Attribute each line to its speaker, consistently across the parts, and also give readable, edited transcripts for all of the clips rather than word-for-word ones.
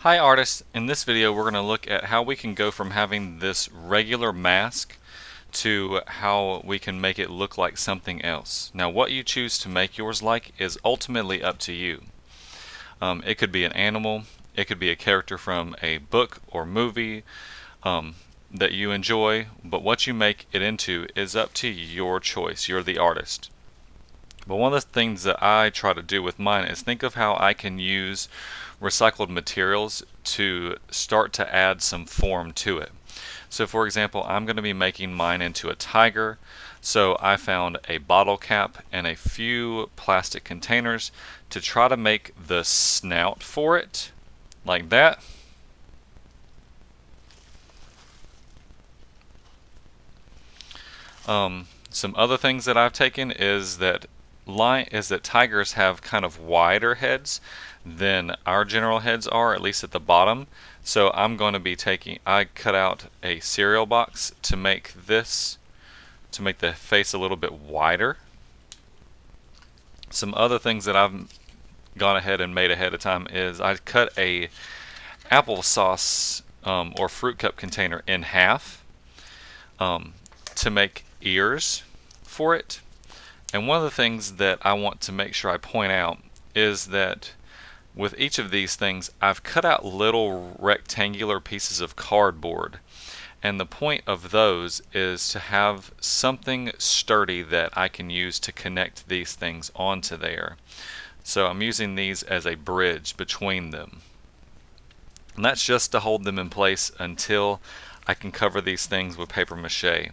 Speaker 1: Hi artists, in this video we're going to look at how we can go from having this regular mask to how we can make it look like something else. Now what you choose to make yours like is ultimately up to you. It could be an animal, it could be a character from a book or movie that you enjoy, but what you make it into is up to your choice. You're the artist. But one of the things that I try to do with mine is think of how I can use recycled materials to start to add some form to it. So for example, I'm going to be making mine into a tiger. So I found a bottle cap and a few plastic containers to try to make the snout for it, like that. Some other things that I've taken is that tigers have kind of wider heads than our general heads are, at least at the bottom. So I'm going to be I cut out a cereal box to make the face a little bit wider. Some other things that I've gone ahead and made ahead of time is I cut a applesauce or fruit cup container in half to make ears for it. And one of the things that I want to make sure I point out is that with each of these things I've cut out little rectangular pieces of cardboard, and the point of those is to have something sturdy that I can use to connect these things onto there. So I'm using these as a bridge between them, and that's just to hold them in place until I can cover these things with paper mache.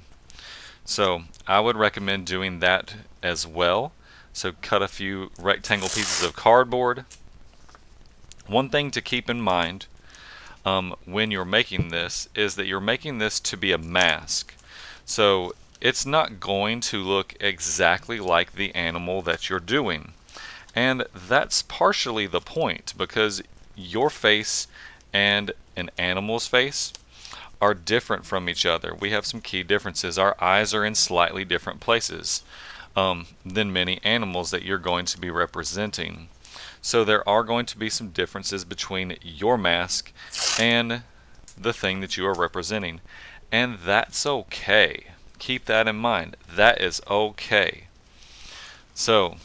Speaker 1: So I would recommend doing that as well. So cut a few rectangle pieces of cardboard. One thing to keep in mind when you're making this is that you're making this to be a mask. So it's not going to look exactly like the animal that you're doing. And that's partially the point, because your face and an animal's face are different from each other. We have some key differences. Our eyes are in slightly different places than many animals that you're going to be representing. So there are going to be some differences between your mask and the thing that you are representing. And that's okay. Keep that in mind. That is okay. So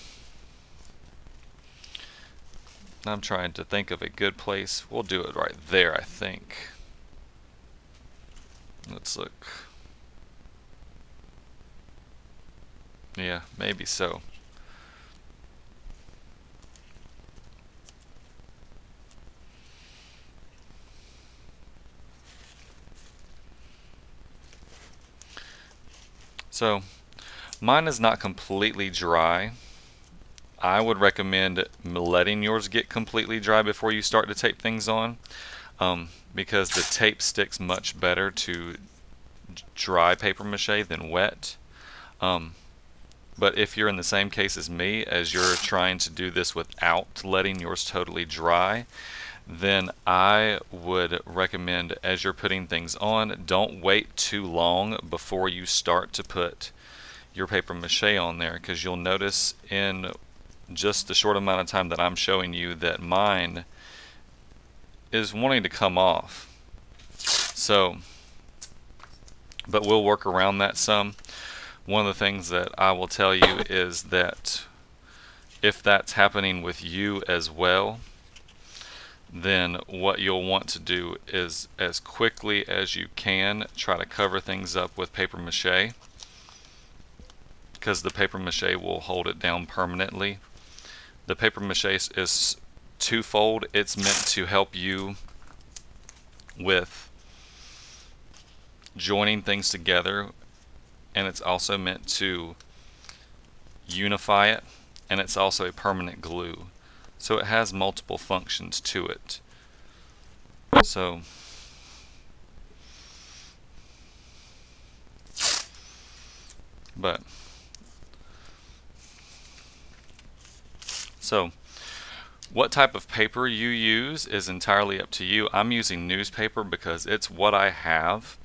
Speaker 1: I'm trying to think of a good place. We'll do it right there, I think. Let's look. Yeah, maybe so. So mine is not completely dry. I would recommend letting yours get completely dry before you start to tape things on, because the tape sticks much better to dry paper mache than wet. But if you're in the same case as me, as you're trying to do this without letting yours totally dry, then I would recommend, as you're putting things on, don't wait too long before you start to put your paper mache on there, because you'll notice in just the short amount of time that I'm showing you that mine is wanting to come off. So, but we'll work around that some. One of the things that I will tell you is that if that's happening with you as well, then what you'll want to do is, as quickly as you can, try to cover things up with paper mache, because the paper mache will hold it down permanently. The paper mache is twofold. It's meant to help you with joining things together, and it's also meant to unify it, and it's also a permanent glue. So it has multiple functions to it. So what type of paper you use is entirely up to you. I'm using newspaper because it's what I have.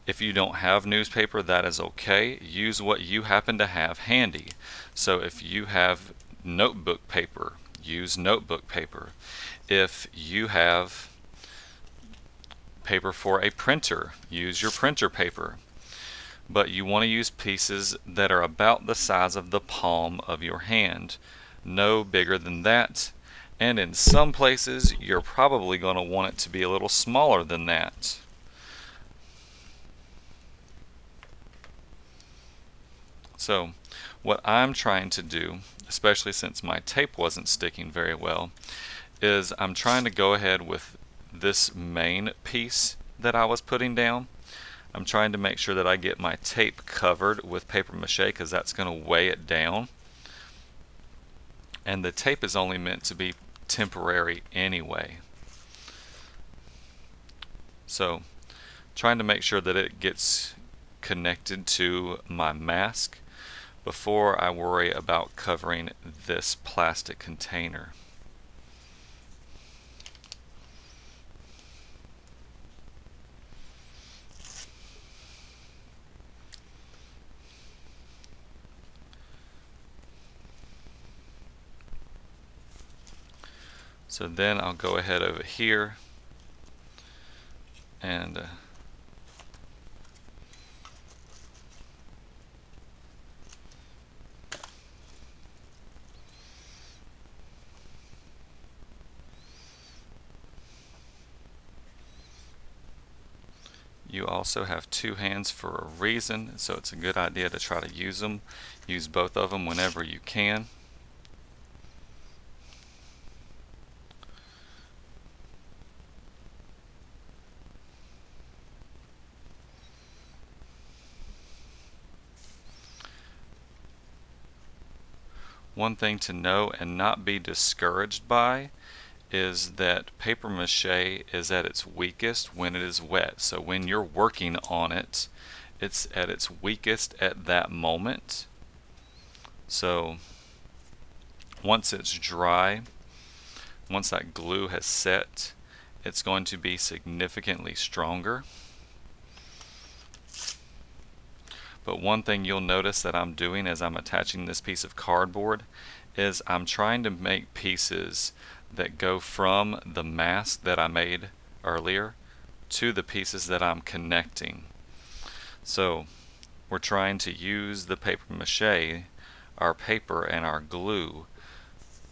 Speaker 1: If you don't have newspaper, that is okay. Use what you happen to have handy. So if you have notebook paper, use notebook paper. If you have paper for a printer, use your printer paper. But you want to use pieces that are about the size of the palm of your hand, no bigger than that. And in some places, you're probably going to want it to be a little smaller than that. So what I'm trying to do, especially since my tape wasn't sticking very well, is I'm trying to go ahead with this main piece that I was putting down. I'm trying to make sure that I get my tape covered with paper mache, because that's going to weigh it down. And the tape is only meant to be temporary anyway. So trying to make sure that it gets connected to my mask before I worry about covering this plastic container. So then I'll go ahead over here and you also have two hands for a reason, so it's a good idea to try to use them. Use both of them whenever you can. One thing to know and not be discouraged by is that paper mache is at its weakest when it is wet. So when you're working on it, it's at its weakest at that moment. So once it's dry, once that glue has set, it's going to be significantly stronger. But one thing you'll notice that I'm doing as I'm attaching this piece of cardboard is I'm trying to make pieces that go from the mask that I made earlier to the pieces that I'm connecting. So we're trying to use the paper mache, our paper and our glue,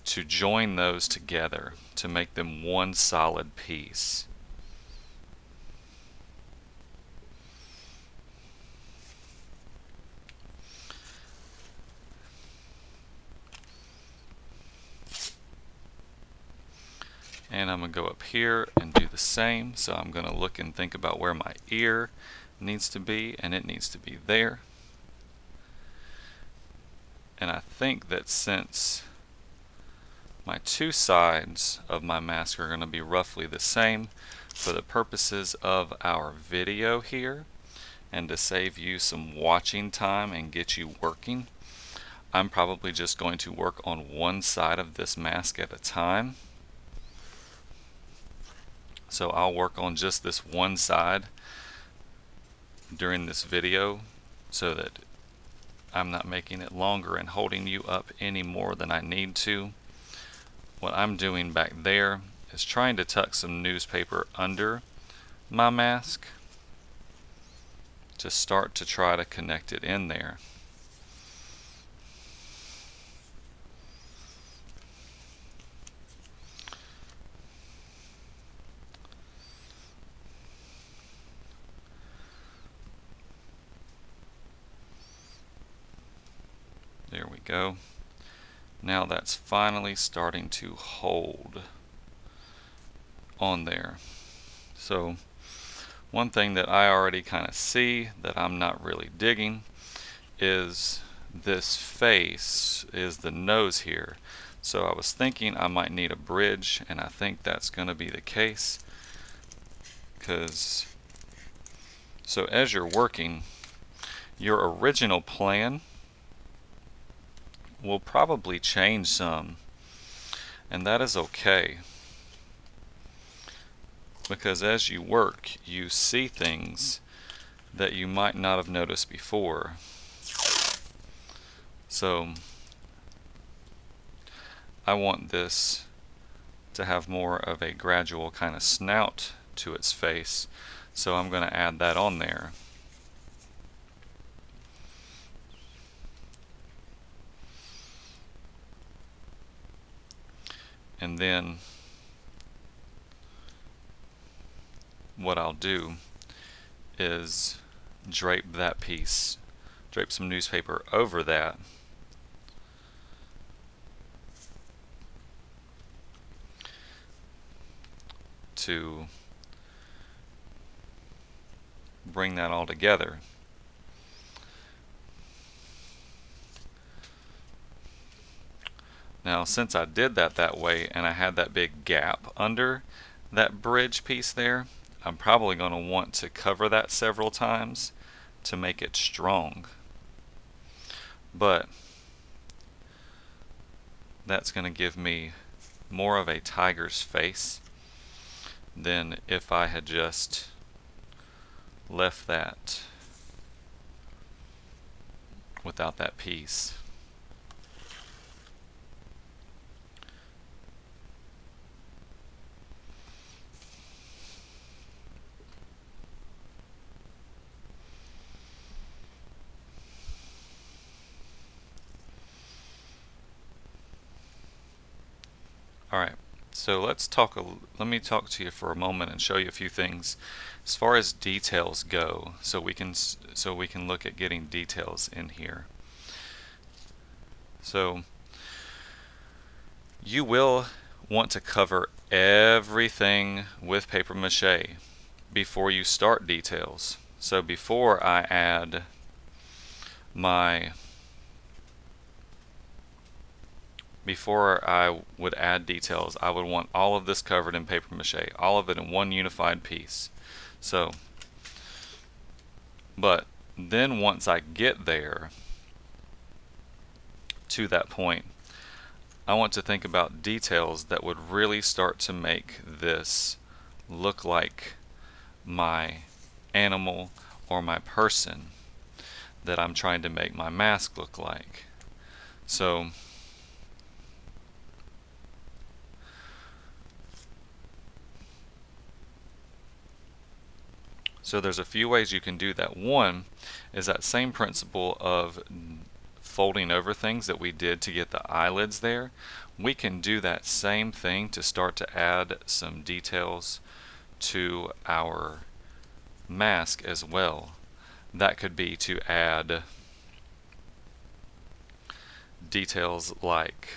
Speaker 1: to join those together to make them one solid piece. And I'm going to go up here and do the same. So I'm going to look and think about where my ear needs to be, and it needs to be there. And I think that since my two sides of my mask are going to be roughly the same, for the purposes of our video here, and to save you some watching time and get you working, I'm probably just going to work on one side of this mask at a time. So I'll work on just this one side during this video so that I'm not making it longer and holding you up any more than I need to. What I'm doing back there is trying to tuck some newspaper under my mask to start to try to connect it in there. There we go. Now that's finally starting to hold on there. So one thing that I already kind of see that I'm not really digging is this face is the nose here. So I was thinking I might need a bridge, and I think that's going to be the case, because so as you're working, your original plan will probably change some, and that is okay, because as you work you see things that you might not have noticed before. So I want this to have more of a gradual kind of snout to its face. So I'm going to add that on there. And then what I'll do is drape that piece, drape some newspaper over that, to bring that all together. Now, since I did that way and I had that big gap under that bridge piece there, I'm probably going to want to cover that several times to make it strong. But that's going to give me more of a tiger's face than if I had just left that without that piece. Alright, so let me talk to you for a moment and show you a few things as far as details go, so we can look at getting details in here. So you will want to cover everything with paper mache before you start details. So before I would add details, I would want all of this covered in paper mache, all of it in one unified piece. So, but then once I get there to that point, I want to think about details that would really start to make this look like my animal or my person that I'm trying to make my mask look like. So there's a few ways you can do that. One is that same principle of folding over things that we did to get the eyelids there. We can do that same thing to start to add some details to our mask as well. That could be to add details like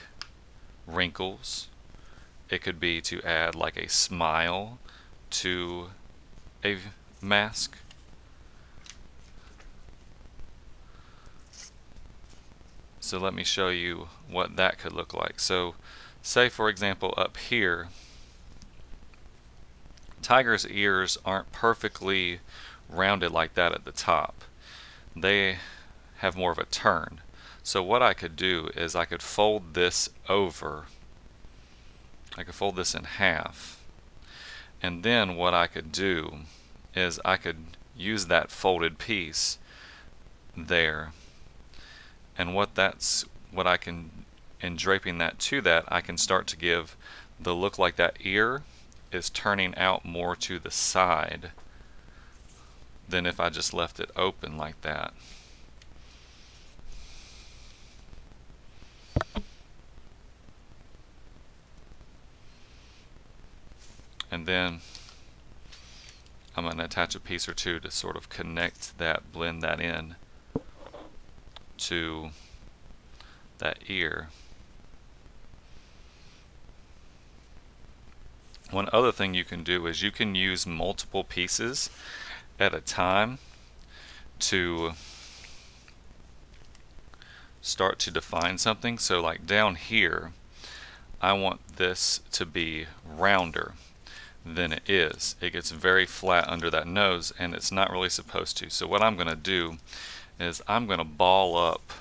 Speaker 1: wrinkles. It could be to add like a smile to a mask. So let me show you what that could look like. So say for example up here, tiger's ears aren't perfectly rounded like that at the top. They have more of a turn. So what I could do is I could fold this over. I could fold this in half. And then what I could do is I could use that folded piece there. And what I can, in draping that to that, I can start to give the look like that ear is turning out more to the side than if I just left it open like that. And then I'm going to attach a piece or two to sort of connect that, blend that in to that ear. One other thing you can do is you can use multiple pieces at a time to start to define something. So like down here, I want this to be rounder than it is. It gets very flat under that nose and it's not really supposed to. So what I'm going to do is I'm going to ball up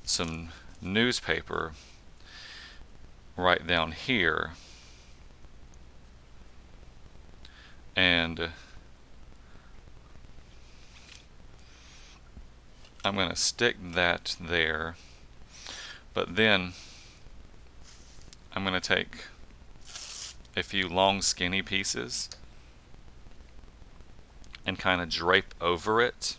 Speaker 1: some newspaper right down here, and I'm going to stick that there, but then I'm going to take a few long skinny pieces and kind of drape over it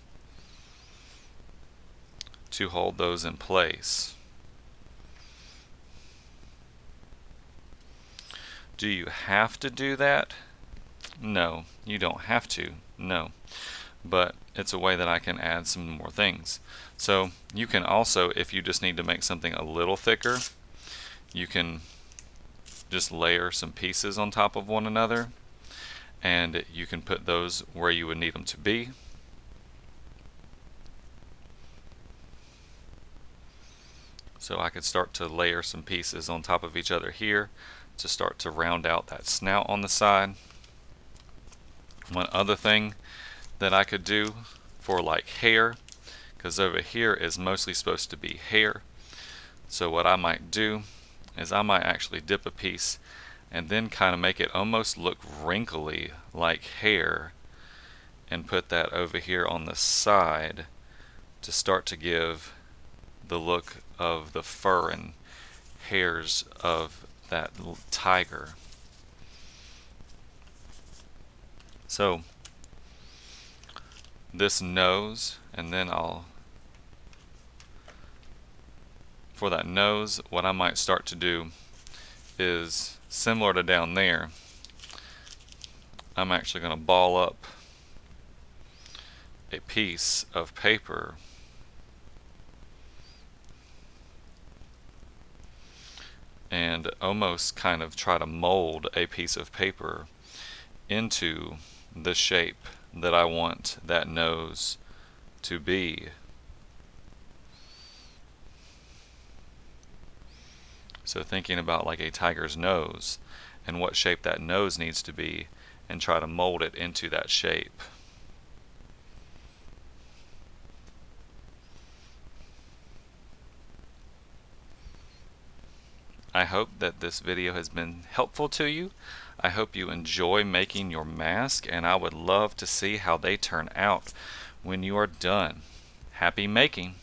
Speaker 1: to hold those in place. Do you have to do that? No, you don't have to. No. But it's a way that I can add some more things. So you can also, if you just need to make something a little thicker, you can just layer some pieces on top of one another, and you can put those where you would need them to be. So I could start to layer some pieces on top of each other here to start to round out that snout on the side. One other thing that I could do for like hair, because over here is mostly supposed to be hair, so what I might do is I might actually dip a piece and then kind of make it almost look wrinkly like hair and put that over here on the side to start to give the look of the fur and hairs of that tiger. So this nose, and then for that nose, what I might start to do is similar to down there. I'm actually going to ball up a piece of paper and almost kind of try to mold a piece of paper into the shape that I want that nose to be. So thinking about like a tiger's nose and what shape that nose needs to be, and try to mold it into that shape. I hope that this video has been helpful to you. I hope you enjoy making your mask, and I would love to see how they turn out when you are done. Happy making!